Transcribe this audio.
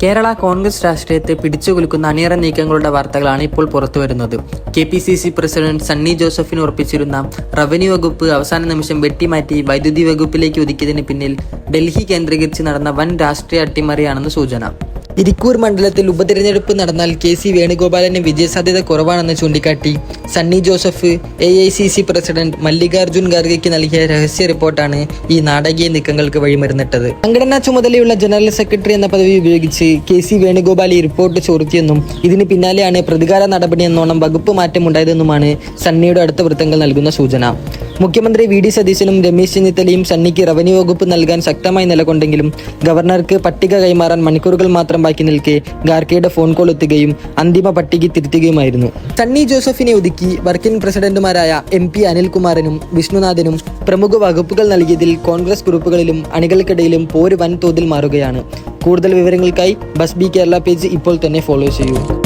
കേരള കോൺഗ്രസ് രാഷ്ട്രീയത്തെ പിടിച്ചുകുലുക്കുന്ന അണിയറ നീക്കങ്ങളുടെ വാർത്തകളാണ് ഇപ്പോൾ പുറത്തുവരുന്നത്. KPCC പ്രസിഡന്റ് സണ്ണി ജോസഫിന് ഉറപ്പിച്ചിരുന്ന റവന്യൂ വകുപ്പ് അവസാന നിമിഷം വെട്ടിമാറ്റി വൈദ്യുതി വകുപ്പിലേക്ക് ഒതുക്കിയതിന് പിന്നിൽ ഡൽഹി കേന്ദ്രീകരിച്ച് നടന്ന വൻ രാഷ്ട്രീയ അട്ടിമറിയാണെന്ന് സൂചന. ഇരിക്കൂർ മണ്ഡലത്തിൽ ഉപതെരഞ്ഞെടുപ്പ് നടന്നാൽ KC വേണുഗോപാലിന് വിജയസാധ്യത കുറവാണെന്ന് ചൂണ്ടിക്കാട്ടി സണ്ണി ജോസഫ് AICC പ്രസിഡന്റ് മല്ലികാർജുൻ ഖാർഗെയ്ക്ക് നൽകിയ രഹസ്യ റിപ്പോർട്ടാണ് ഈ നാടകീയ നീക്കങ്ങൾക്ക് വഴിമരുന്നിട്ടത്. സംഘടനാ ചുമതലയുള്ള ജനറൽ സെക്രട്ടറി എന്ന പദവി ഉപയോഗിച്ച് KC വേണുഗോപാൽ ഈ റിപ്പോർട്ട് ചോർത്തിയെന്നും ഇതിന് പിന്നാലെയാണ് പ്രതികാര നടപടി എന്നോണം വകുപ്പ് മാറ്റമുണ്ടായതെന്നുമാണ് സണ്ണിയുടെ അടുത്ത വൃത്തങ്ങൾ നൽകുന്ന സൂചന. മുഖ്യമന്ത്രി VD സതീശനും രമേശ് ചെന്നിത്തലയും സണ്ണിക്ക് റവന്യൂ വകുപ്പ് നൽകാൻ ശക്തമായി നിലകൊണ്ടെങ്കിലും ഗവർണർക്ക് പട്ടിക കൈമാറാൻ മണിക്കൂറുകൾ മാത്രം ബാക്കി നിൽക്കെ ഖാർഗെയുടെ ഫോൺ കോൾ എത്തുകയും അന്തിമ പട്ടിക തിരുത്തുകയുമായിരുന്നു. സണ്ണി ജോസഫിനെ ഒതുക്കി വർക്കിംഗ് പ്രസിഡന്റുമാരായ MP അനിൽകുമാറിനും വിഷ്ണുനാഥിനും പ്രമുഖ വകുപ്പുകൾ നൽകിയതിൽ കോൺഗ്രസ് ഗ്രൂപ്പുകളിലും അണികൾക്കിടയിലും പോര് വൻതോതിൽ മാറുകയാണ്. കൂടുതൽ വിവരങ്ങൾക്കായി ബസ് ബി കേരള പേജ് ഇപ്പോൾ തന്നെ ഫോളോ ചെയ്യൂ.